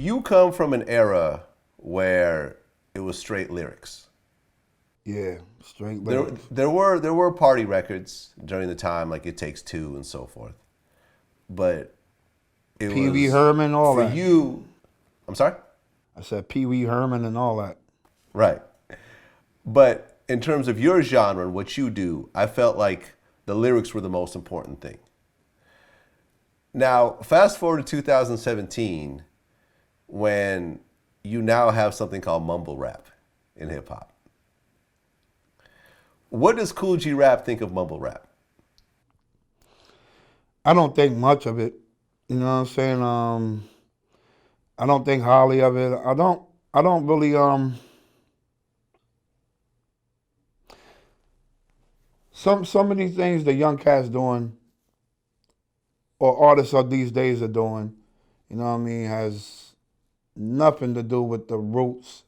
you come from an era where it was straight lyrics. Yeah, straight There, lyrics. there were party records during the time, like It Takes Two and so forth. But it Pee Wee was Herman, all for that. you. I'm sorry. I said Pee Wee Herman and all that. Right. But in terms of your genre and what you do, I felt like the lyrics were the most important thing. Now, fast forward to 2017, when you now have something called mumble rap in hip hop. What does Kool G Rap think of mumble rap? I don't think much of it. You know what I'm saying? I don't think highly of it. I don't really some of these things the young cats doing or artists of these days are doing, you know what I mean, has nothing to do with the roots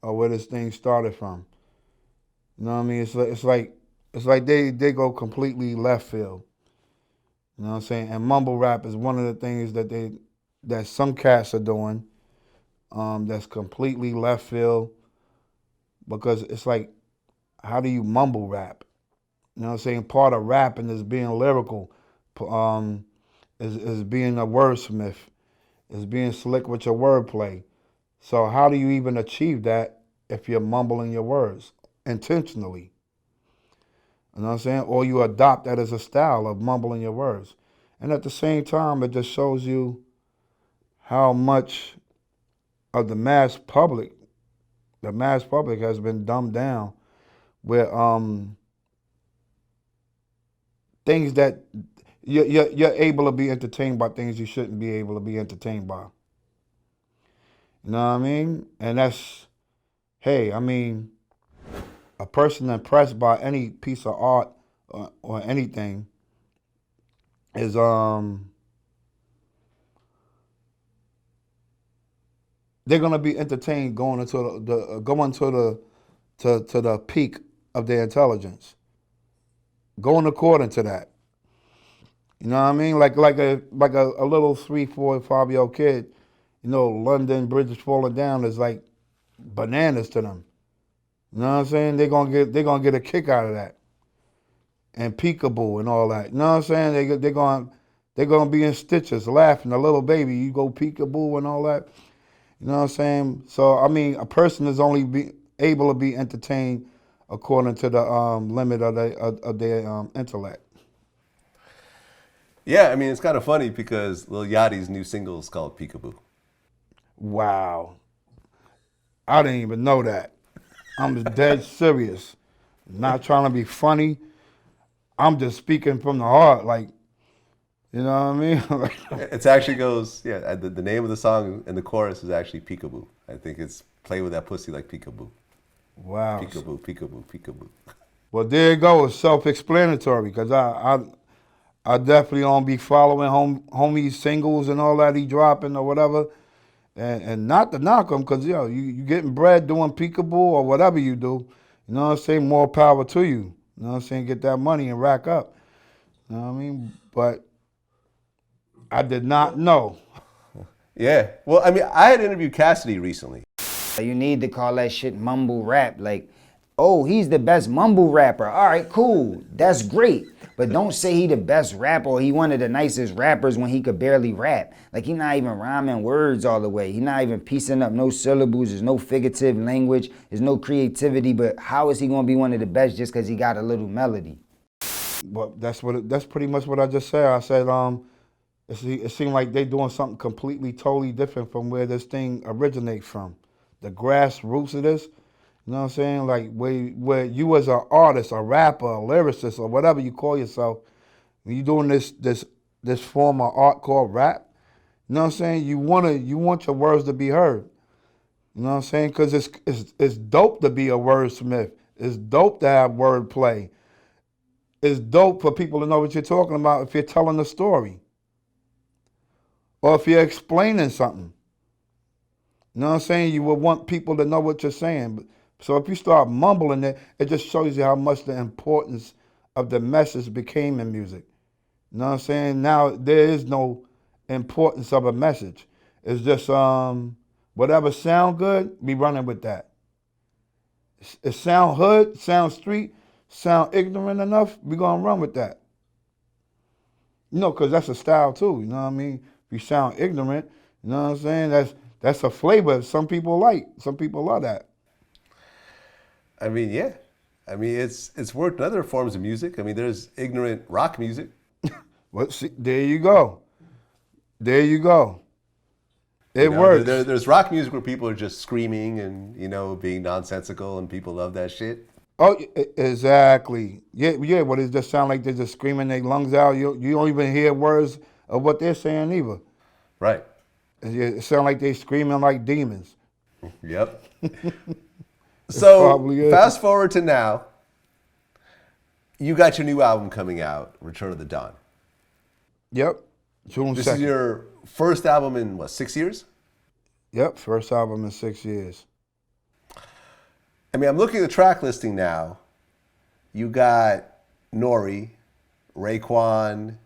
of where this thing started from. You know what I mean? It's like they go completely left field. You know what I'm saying? And mumble rap is one of the things that some cats are doing, that's completely left field because it's like, how do you mumble rap? You know what I'm saying? Part of rapping is being lyrical, um, is being a wordsmith, is being slick with your wordplay. So how do you even achieve that if you're mumbling your words intentionally? You know what I'm saying? Or you adopt that as a style of mumbling your words. And at the same time, it just shows you how much of the mass public has been dumbed down, where things that you're able to be entertained by things you shouldn't be able to be entertained by. You know what I mean? And that's, hey, I mean, a person impressed by any piece of art or anything is they're gonna be entertained going into going to the peak of their intelligence, going according to that. You know what I mean? Like a little 3, 4, 5 year old kid. You know, London Bridge is falling down is like bananas to them. You know what I'm saying? They're gonna get a kick out of that, and peekaboo and all that. You know what I'm saying? They're gonna be in stitches laughing. A little baby, you go peekaboo and all that. You know what I'm saying? So I mean, a person is only able to be entertained according to the limit of their intellect. Yeah, I mean, it's kind of funny because Lil Yachty's new single is called Peekaboo. Wow, I didn't even know that. I'm dead serious. Not trying to be funny. I'm just speaking from the heart. Like, you know what I mean? Like, It actually goes, yeah, the name of the song and the chorus is actually Peekaboo. I think it's play with that pussy like Peekaboo. wow. Peekaboo, peekaboo, peekaboo. Well, there you go. It's self-explanatory because I definitely don't be following homie's singles and all that he dropping or whatever. And not to knock him because, you getting bread doing peekaboo or whatever you do. You know what I'm saying? More power to you. You know what I'm saying? Get that money and rack up. You know what I mean? But I did not know. Yeah. Well, I mean, I had interviewed Cassidy recently. You need to call that shit mumble rap. Like, oh, he's the best mumble rapper. All right, cool. That's great. But don't say he the best rapper or he one of the nicest rappers when he could barely rap. Like, he not even rhyming words all the way. He not even piecing up no syllables. There's no figurative language. There's no creativity. But how is he going to be one of the best just because he got a little melody? But that's pretty much what I just said. I said it seemed like they doing something completely, totally different from where this thing originates from. The grassroots of this, you know what I'm saying? Like where you as an artist, a rapper, a lyricist, or whatever you call yourself, when you doing this form of art called rap, you know what I'm saying? You want your words to be heard. You know what I'm saying? Because it's dope to be a wordsmith. It's dope to have wordplay. It's dope for people to know what you're talking about if you're telling a story or if you're explaining something. You know what I'm saying? You would want people to know what you're saying. So if you start mumbling it just shows you how much the importance of the message became in music. You know what I'm saying? Now there is no importance of a message. It's just whatever sound good, be running with that. It sound hood, sound street, sound ignorant enough, we gonna run with that. You know, cause that's a style too. You know what I mean? If you sound ignorant, you know what I'm saying? That's a flavor some people like. Some people love that. I mean, yeah. I mean, it's worked in other forms of music. I mean, there's ignorant rock music. Well, see, there you go. There you go. It You know, works. there's rock music where people are just screaming and, being nonsensical, and people love that shit. Oh, exactly. Yeah. But it just sound like they're just screaming their lungs out. You don't even hear words of what they're saying either. Right. It sound like they screaming like demons. Yep. So, probably is. fast forward to now. You got your new album coming out, Return of the Dawn. Yep. June 2nd. This is your first album in, what, 6 years? Yep, first album in 6 years. I mean, I'm looking at the track listing now. You got Nori, Raekwon,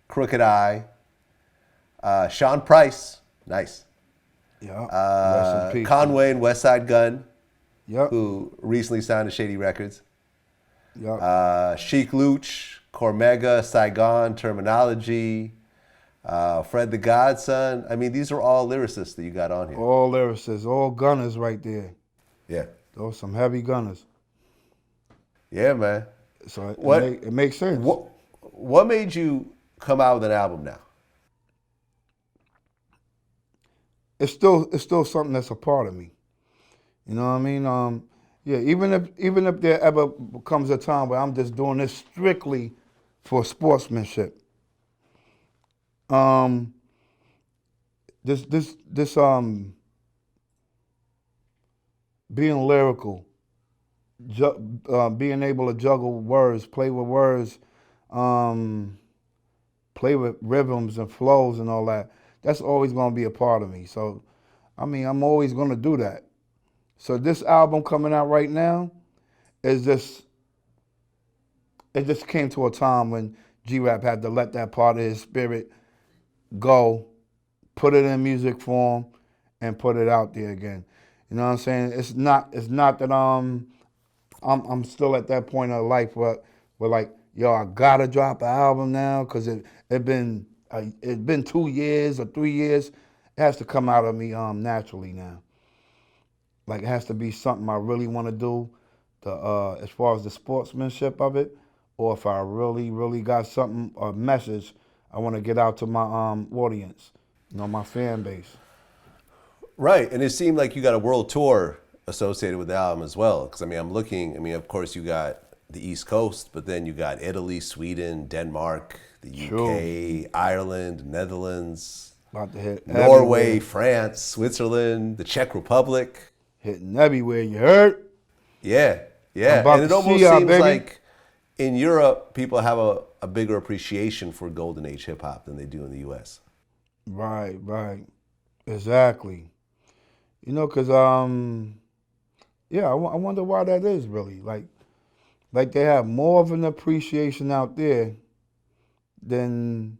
Crooked Eye, Sean Price, nice. Yep. Rest in peace. Conway and West Side Gun, Yep. who recently signed to Shady Records. Yep. Sheik Luch, Cormega, Saigon, Terminology, Fred the Godson. I mean, these are all lyricists that you got on here. All lyricists, all gunners right there. Yeah. Those some heavy gunners. Yeah, man. So What- it makes sense. What made you come out with an album now? It's still something that's a part of me. You know what I mean? Yeah, even if there ever comes a time where I'm just doing this strictly for sportsmanship. This being lyrical, being able to juggle words, play with words, play with rhythms and flows and all that. That's always gonna be a part of me. So, I mean, I'm always gonna do that. So this album coming out right now is just, it just came to a time when G Rap had to let that part of his spirit go, put it in music form, and put it out there again. You know what I'm saying? It's not that I'm still at that point of life where like, yo, I gotta drop an album now because it's been 2 years or 3 years. It has to come out of me naturally now. Like, it has to be something I really want to do, as far as the sportsmanship of it, or if I really, really got something, a message I want to get out to my audience, my fan base. Right, and it seemed like you got a world tour associated with the album as well. Because, I'm looking, of course, you got the East Coast, but then you got Italy, Sweden, Denmark, the UK, Ireland, Netherlands, About to hit Norway, everywhere. France, Switzerland, the Czech Republic. Hitting everywhere, you heard? Yeah. I'm about And it to almost see y'all, seems baby. like in Europe, people have a bigger appreciation for Golden Age hip hop than they do in the US. Right. Exactly. Because, yeah, I wonder why that is really. Like they have more of an appreciation out there than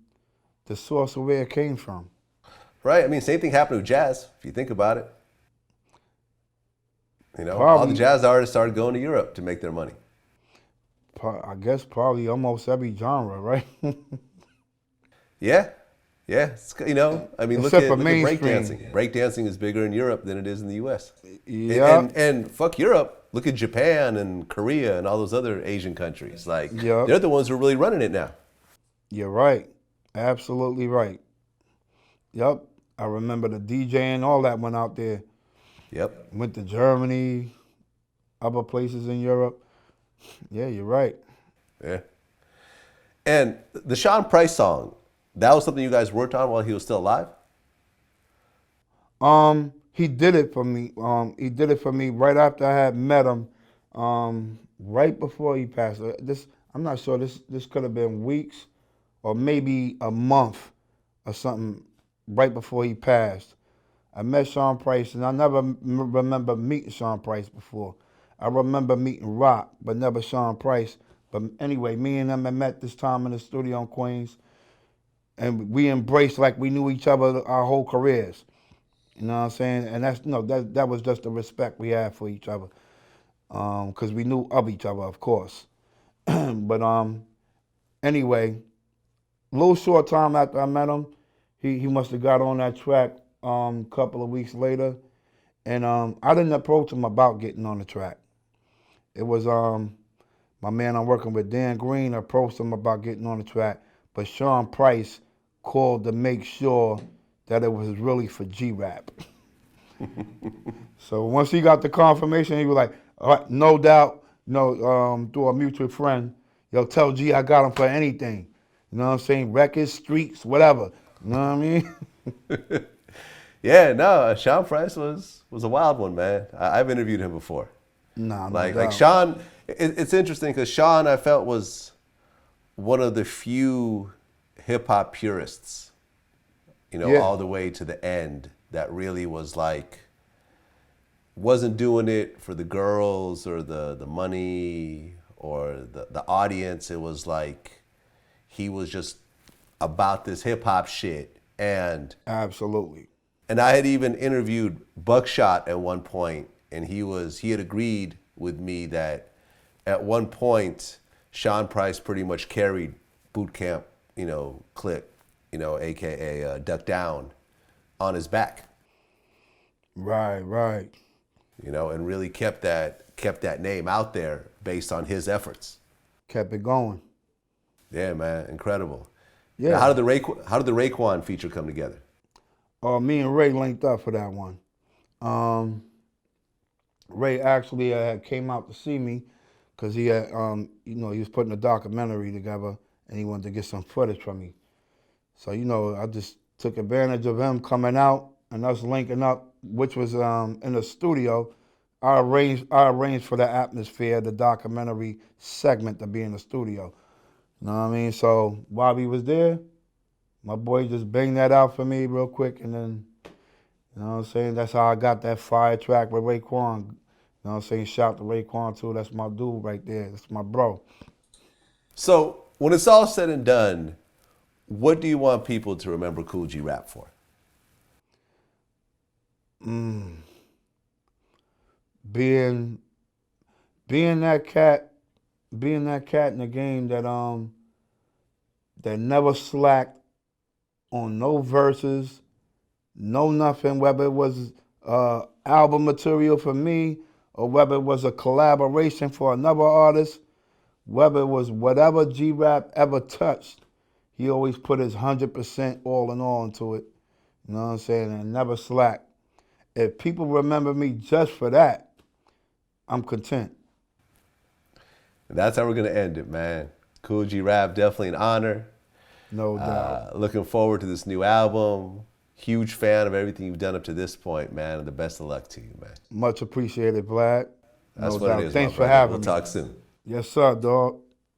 the source of where it came from. Right? Same thing happened with jazz, if you think about it. All the Probably. jazz artists started going to Europe to make their money. I guess probably almost every genre, right? Yeah. It's, look Except at for breakdancing. mainstream. Breakdancing is bigger in Europe than it is in the US. Yeah. And fuck Europe. Look at Japan and Korea and all those other Asian countries. Like, Yep. they're the ones who are really running it now. You're right. Absolutely right. Yep. I remember the DJ and all that went out there. Yep. Went to Germany, other places in Europe. Yeah, you're right. Yeah. And the Sean Price song, that was something you guys worked on while he was still alive? He did it for me. He did it for me right after I had met him. Right before he passed. I'm not sure. This could have been weeks or maybe a month or something right before he passed. I met Sean Price, and I never remember meeting Sean Price before. I remember meeting Rock, but never Sean Price. But anyway, me and him had met this time in the studio in Queens, and we embraced like we knew each other our whole careers. You know what I'm saying? And that's that was just the respect we had for each other, because we knew of each other, of course. But anyway, a little short time after I met him, he must have got on that track a couple of weeks later, and I didn't approach him about getting on the track. It was my man I'm working with, Dan Green, approached him about getting on the track, but Sean Price called to make sure that it was really for G Rap. So once he got the confirmation, he was like, all right, no doubt, through a mutual friend, yo, tell G I got him for anything. You know what I'm saying? Records, streets, whatever. You know what I mean? Yeah, no, Sean Price was a wild one, man. I've interviewed him before. Nah, no Like doubt. Sean, it's interesting because Sean, I felt, was one of the few hip hop purists, Yeah. all the way to the end, that really was like, wasn't doing it for the girls or the money or the audience. It was like he was just about this hip hop shit. And Absolutely. I had even interviewed Buckshot at one point, and he had agreed with me that at one point Sean Price pretty much carried Boot Camp, Click, aka Duck Down, on his back. Right. And really kept that name out there based on his efforts. Kept it going. Yeah, man, incredible. Yeah. Now, how did the Raekwon feature come together? Me and Ray linked up for that one. Ray actually came out to see me because he had, he was putting a documentary together and he wanted to get some footage from me. So, I just took advantage of him coming out and us linking up, which was in the studio. I arranged for the atmosphere, the documentary segment to be in the studio. You know what I mean? So while we was there, my boy just banged that out for me real quick, and then, you know what I'm saying? That's how I got that fire track with Raekwon. You know what I'm saying? Shout to Raekwon too. That's my dude right there. That's my bro. So when it's all said and done, what do you want people to remember Kool G Rap for? Being that cat in the game that never slacked on no verses, no nothing, whether it was album material for me or whether it was a collaboration for another artist, whether it was whatever G-Rap ever touched, he always put his 100% all in all into it. You know what I'm saying? And never slacked. If people remember me just for that, I'm content. And that's how we're going to end it, man. Kool G Rap, definitely an honor. No doubt. Looking forward to this new album. Huge fan of everything you've done up to this point, man. And the best of luck to you, man. Much appreciated, Vlad. That's No what doubt. it is. Thanks my for brother. having We'll me. talk soon. Yes, sir, dog.